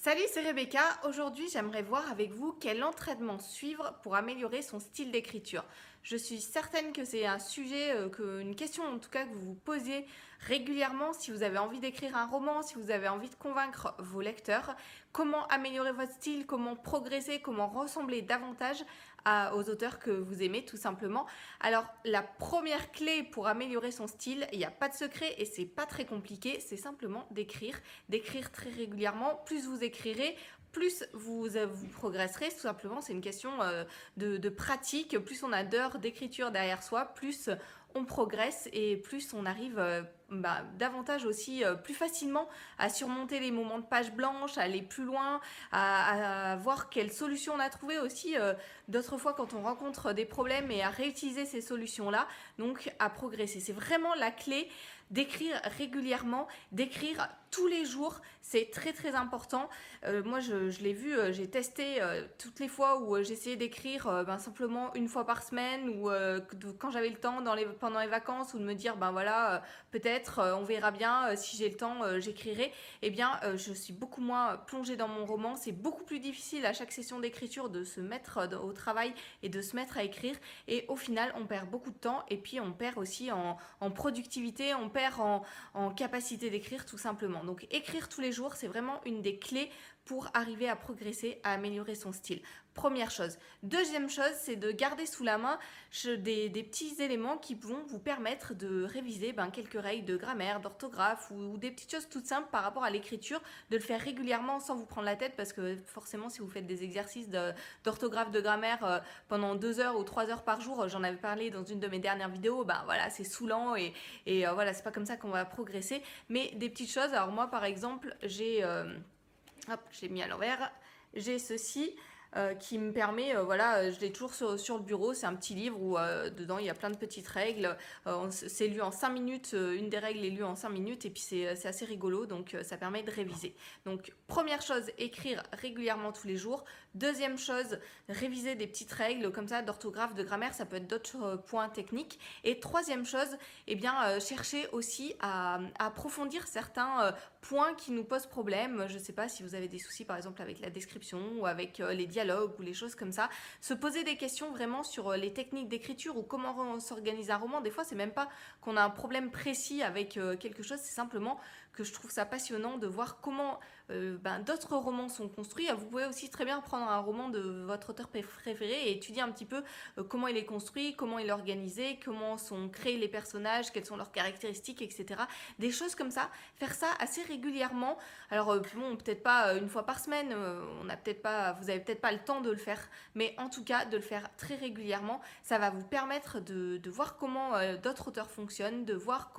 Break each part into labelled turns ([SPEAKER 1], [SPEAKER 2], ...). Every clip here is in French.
[SPEAKER 1] Salut, c'est Rebecca. Aujourd'hui, j'aimerais voir avec vous quel entraînement suivre pour améliorer son style d'écriture. Je suis certaine que c'est un sujet, une question en tout cas que vous vous posez régulièrement si vous avez envie d'écrire un roman, si vous avez envie de convaincre vos lecteurs. Comment améliorer votre style, comment progresser, comment ressembler davantage aux auteurs que vous aimez tout simplement. Alors la première clé pour améliorer son style, il n'y a pas de secret et c'est pas très compliqué, c'est simplement d'écrire très régulièrement. Plus vous écrirez, plus vous progresserez, tout simplement. C'est une question de pratique. Plus on a d'heures d'écriture derrière soi, plus on progresse et plus on arrive davantage aussi, plus facilement à surmonter les moments de page blanche, à aller plus loin, à voir quelles solutions on a trouvées aussi d'autres fois quand on rencontre des problèmes et à réutiliser ces solutions-là, donc à progresser. C'est vraiment la clé d'écrire régulièrement, d'écrire tous les jours, c'est très très important. Moi je l'ai vu, j'ai testé toutes les fois où j'essayais d'écrire simplement une fois par semaine ou quand j'avais le temps pendant les vacances ou de me dire peut-être on verra bien si j'ai le temps j'écrirai. Eh bien je suis beaucoup moins plongée dans mon roman, c'est beaucoup plus difficile à chaque session d'écriture de se mettre au travail et de se mettre à écrire et au final on perd beaucoup de temps et puis on perd aussi en productivité, on perd en capacité d'écrire tout simplement. Donc écrire tous les jours, c'est vraiment une des clés pour arriver à progresser, à améliorer son style. Première chose. Deuxième chose, c'est de garder sous la main des petits éléments qui vont vous permettre de réviser quelques règles de grammaire, d'orthographe ou des petites choses toutes simples par rapport à l'écriture, de le faire régulièrement sans vous prendre la tête parce que forcément si vous faites des exercices d'orthographe, de grammaire pendant 2 heures ou 3 heures par jour, j'en avais parlé dans une de mes dernières vidéos, c'est saoulant et voilà, c'est pas comme ça qu'on va progresser. Mais des petites choses, alors moi par exemple, je l'ai mis à l'envers, j'ai ceci qui me permet, je l'ai toujours sur le bureau, c'est un petit livre où dedans il y a plein de petites règles, c'est lu en 5 minutes, une des règles est lue en 5 minutes et puis c'est assez rigolo, donc ça permet de réviser. Donc première chose, écrire régulièrement tous les jours. Deuxième chose, réviser des petites règles comme ça d'orthographe, de grammaire, ça peut être d'autres points techniques. Et troisième chose, chercher aussi à approfondir certains points qui nous posent problème. Je ne sais pas si vous avez des soucis par exemple avec la description ou avec les dialogues ou les choses comme ça. Se poser des questions vraiment sur les techniques d'écriture ou comment s'organise un roman. Des fois, c'est même pas qu'on a un problème précis avec quelque chose, c'est simplement que je trouve ça passionnant de voir comment d'autres romans sont construits. Vous pouvez aussi très bien prendre un roman de votre auteur préféré et étudier un petit peu comment il est construit, comment il est organisé, comment sont créés les personnages, quelles sont leurs caractéristiques, etc. Des choses comme ça. Faire ça assez régulièrement. Alors peut-être pas une fois par semaine, vous avez peut-être pas le temps de le faire, mais en tout cas de le faire très régulièrement, ça va vous permettre de voir comment d'autres auteurs fonctionnent, de voir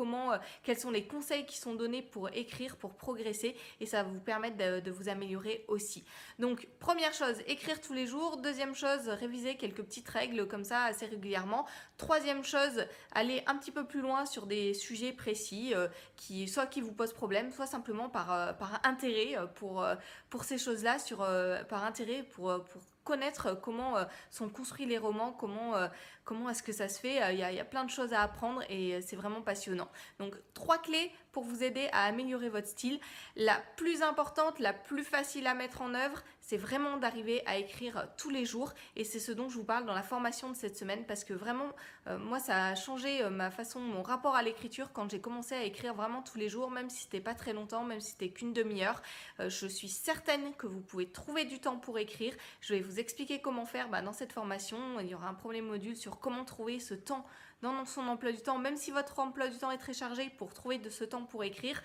[SPEAKER 1] quels sont les conseils qui sont donnés pour écrire, pour progresser, et ça va vous permettre de vous améliorer aussi. Donc première chose, écrire tous les jours. Deuxième chose, réviser quelques petites règles comme ça assez régulièrement. Troisième chose, aller un petit peu plus loin sur des sujets précis qui vous posent problème, soit simplement par intérêt pour ces choses-là, par intérêt pour connaître comment sont construits les romans, comment est-ce que ça se fait. Il y a plein de choses à apprendre et c'est vraiment passionnant. Donc 3 clés pour vous aider à améliorer votre style. La plus importante, la plus facile à mettre en œuvre, c'est vraiment d'arriver à écrire tous les jours et c'est ce dont je vous parle dans la formation de cette semaine parce que vraiment, moi ça a changé mon rapport à l'écriture quand j'ai commencé à écrire vraiment tous les jours, même si c'était pas très longtemps, même si c'était qu'une demi-heure. Je suis certaine que vous pouvez trouver du temps pour écrire. Je vais vous expliquer comment faire dans cette formation. Il y aura un premier module sur comment trouver ce temps dans son emploi du temps, même si votre emploi du temps est très chargé, pour trouver de ce temps pour écrire.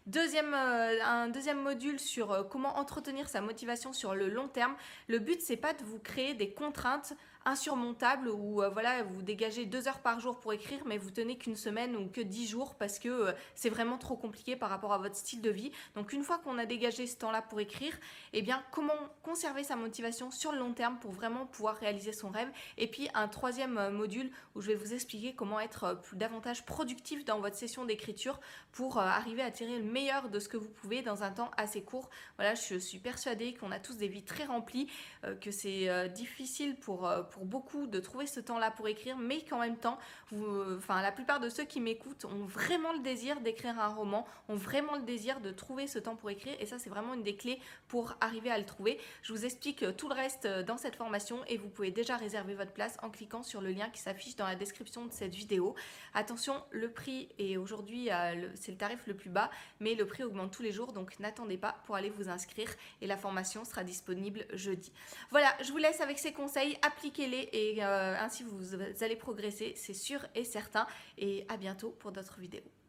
[SPEAKER 1] Un deuxième module sur comment entretenir sa motivation sur le long terme. Le but, c'est pas de vous créer des contraintes insurmontables où vous dégagez 2 heures par jour pour écrire mais vous tenez qu'une semaine ou que 10 jours parce que c'est vraiment trop compliqué par rapport à votre style de vie. Donc une fois qu'on a dégagé ce temps-là pour écrire, comment conserver sa motivation sur le long terme pour vraiment pouvoir réaliser son rêve. Et puis un troisième module où je vais vous expliquer comment être davantage productif dans votre session d'écriture pour arriver à tirer le meilleur de ce que vous pouvez dans un temps assez court. Voilà, je suis persuadée qu'on a tous des vies très remplies, que c'est difficile pour pour beaucoup de trouver ce temps-là pour écrire, mais qu'en même temps, la plupart de ceux qui m'écoutent ont vraiment le désir d'écrire un roman, ont vraiment le désir de trouver ce temps pour écrire, et ça c'est vraiment une des clés pour arriver à le trouver. Je vous explique tout le reste dans cette formation et vous pouvez déjà réserver votre place en cliquant sur le lien qui s'affiche dans la description de cette vidéo. Attention, le prix est aujourd'hui, c'est le tarif le plus bas, mais le prix augmente tous les jours, donc n'attendez pas pour aller vous inscrire et la formation sera disponible jeudi. Voilà, je vous laisse avec ces conseils, appliquez-les et ainsi vous allez progresser, c'est sûr et certain. Et à bientôt pour d'autres vidéos.